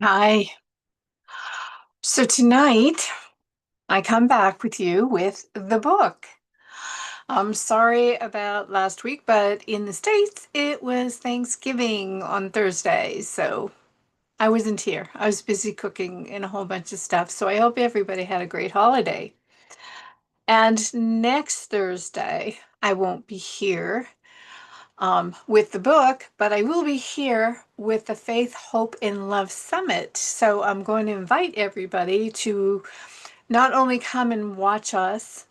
Hi. So tonight I come back with you with the book. I'm sorry about last week, but in the States it was Thanksgiving on Thursday, so I wasn't here. I was busy cooking and a whole bunch of stuff. So I hope everybody had a great holiday. And next Thursday I won't be here with the book, but I will be here with the Faith, Hope, and Love Summit. So I'm going to invite everybody to not only come and watch us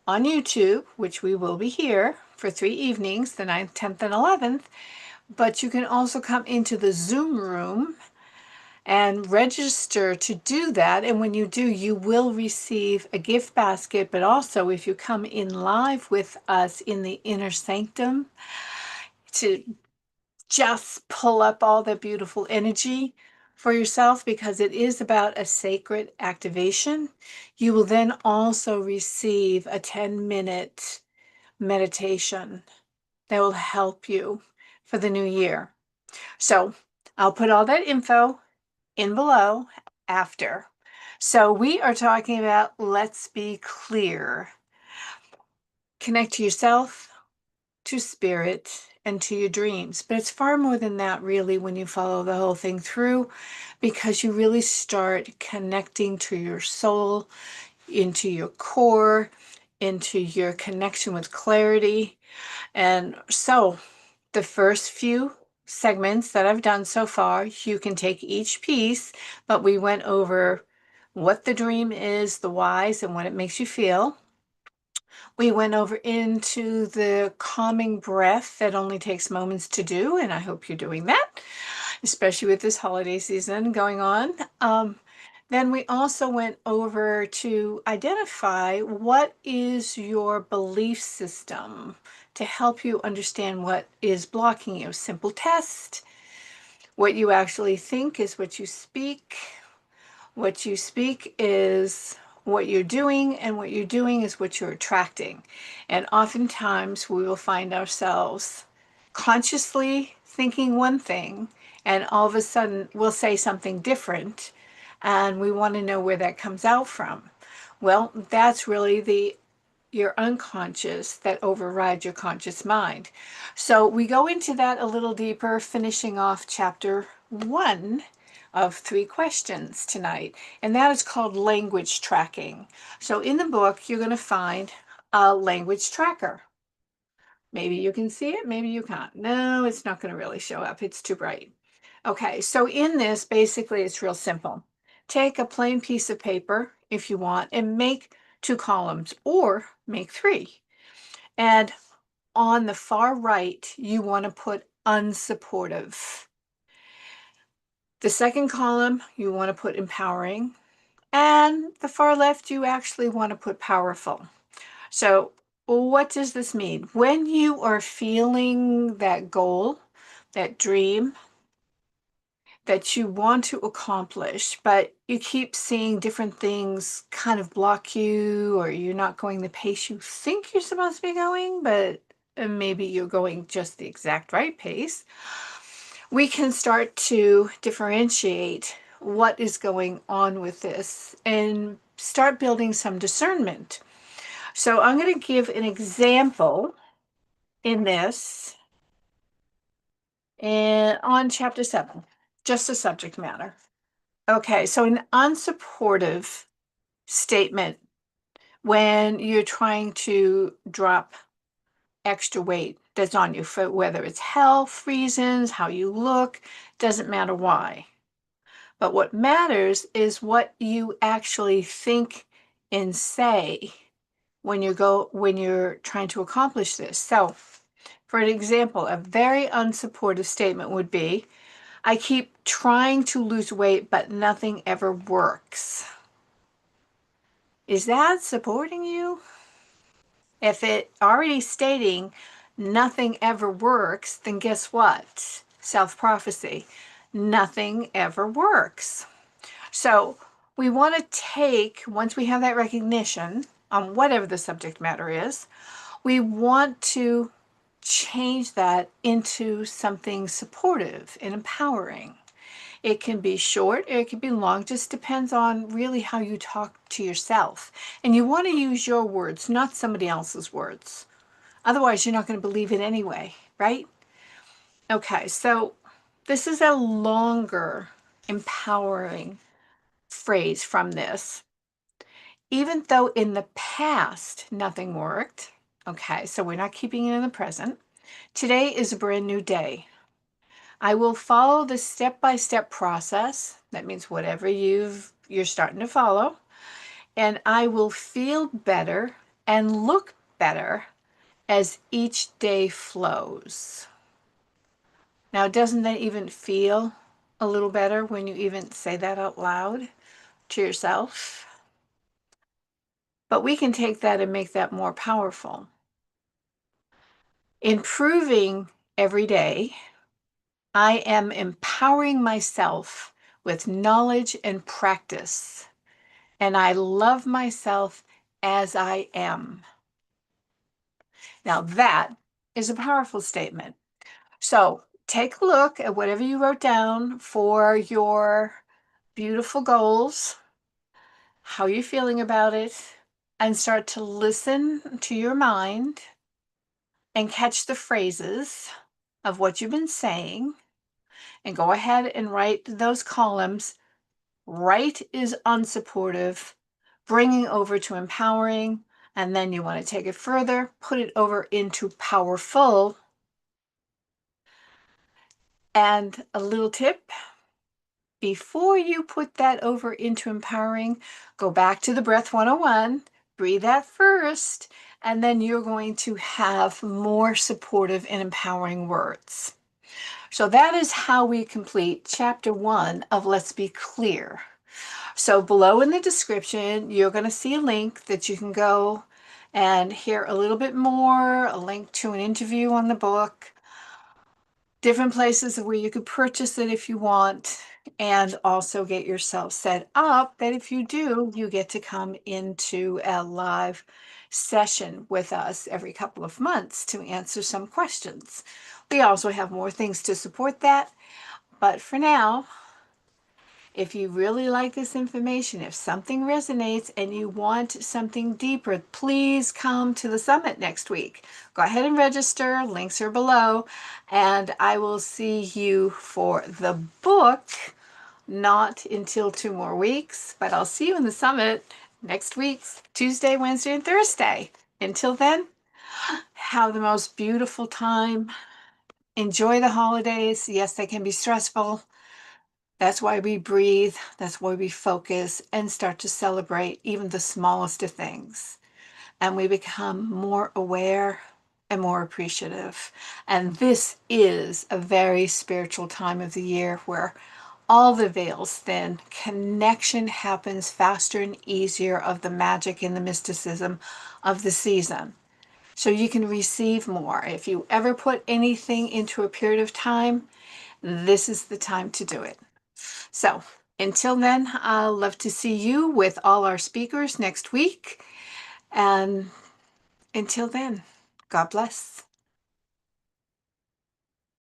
on YouTube, which we will be here for 3 evenings, the 9th, 10th, and 11th, but you can also come into the Zoom room and register to do that. And when you do, you will receive a gift basket. But also, if you come in live with us in the inner sanctum to just pull up all the beautiful energy for yourself, because it is about a sacred activation. You will then also receive a 10-minute meditation that will help you for the new year. So I'll put all that info in below after. So we are talking about let's be clear. Connect to yourself, to spirit, and to your dreams. But it's far more than that, really, when you follow the whole thing through, because you really start connecting to your soul, into your core, into your connection with clarity. And so, the first few segments that I've done so far, you can take each piece, but we went over what the dream is, the whys, and what it makes you feel. We went over into the calming breath that only takes moments to do, and I hope you're doing that, especially with this holiday season going on. Then we also went over to identify what is your belief system to help you understand what is blocking you. Simple test. What you actually think is what you speak. What you speak is what you're doing, and what you're doing is what you're attracting. And oftentimes we will find ourselves consciously thinking one thing, and all of a sudden we'll say something different, and we want to know where that comes out from. Well, that's really your unconscious that overrides your conscious mind. So we go into that a little deeper, finishing off chapter 1 of 3 questions tonight, and that is called language tracking. So in the book, you're going to find a language tracker. Maybe you can see it, maybe you can't. No, it's not going to really show up. It's too bright. Okay, so in this, basically, it's real simple. Take a plain piece of paper if you want and make 2 columns or make 3. And on the far right, you want to put unsupportive. The second column, you want to put empowering. And the far left, you actually want to put powerful. So, what does this mean? When you are feeling that goal, that dream that you want to accomplish, but you keep seeing different things kind of block you, or you're not going the pace you think you're supposed to be going, but maybe you're going just the exact right pace, we can start to differentiate what is going on with this and start building some discernment. So I'm going to give an example in this and on chapter 7, just the subject matter. Okay, so an unsupportive statement when you're trying to drop extra weight that's on you, for whether it's health reasons, how you look, doesn't matter why. But what matters is what you actually think and say when you're trying to accomplish this. So, for an example, a very unsupportive statement would be, I keep trying to lose weight, but nothing ever works. Is that supporting you? If it already stating nothing ever works, then guess what? Self-prophecy. Nothing ever works. So we want to take, once we have that recognition on whatever the subject matter is, we want to change that into something supportive and empowering. It can be short, it can be long, just depends on really how you talk to yourself. And you want to use your words, not somebody else's words. Otherwise, you're not going to believe it anyway, right? Okay, so this is a longer, empowering phrase from this. Even though in the past nothing worked, okay, so we're not keeping it in the present. Today is a brand new day. I will follow the step-by-step process. That means whatever you're starting to follow, and I will feel better and look better as each day flows. Now, doesn't that even feel a little better when you even say that out loud to yourself? But we can take that and make that more powerful. Improving every day, I am empowering myself with knowledge and practice, and I love myself as I am. Now, that is a powerful statement. So take a look at whatever you wrote down for your beautiful goals, how you're feeling about it, and start to listen to your mind and catch the phrases of what you've been saying, and go ahead and write those columns. Right is unsupportive, bringing over to empowering, and then you want to take it further, put it over into powerful. And a little tip, before you put that over into empowering, go back to the breath 101, breathe that first, and then you're going to have more supportive and empowering words. So that is how we complete chapter 1 of Let's Be Clear. So below in the description, you're going to see a link that you can go and hear a little bit more, a link to an interview on the book, different places where you could purchase it if you want, and also get yourself set up that if you do, you get to come into a live session with us every couple of months to answer some questions. We also have more things to support that, but for now, if you really like this information, if something resonates and you want something deeper, please come to the summit next week. Go ahead and register. Links are below. And I will see you for the book, not until 2 more weeks, but I'll see you in the summit next week, Tuesday, Wednesday, and Thursday. Until then, have the most beautiful time. Enjoy the holidays. Yes, they can be stressful. That's why we breathe, that's why we focus and start to celebrate even the smallest of things. And we become more aware and more appreciative. And this is a very spiritual time of the year where all the veils thin, connection happens faster and easier of the magic and the mysticism of the season. So you can receive more. If you ever put anything into a period of time, this is the time to do it. So until then, I'll love to see you with all our speakers next week. And until then, God bless.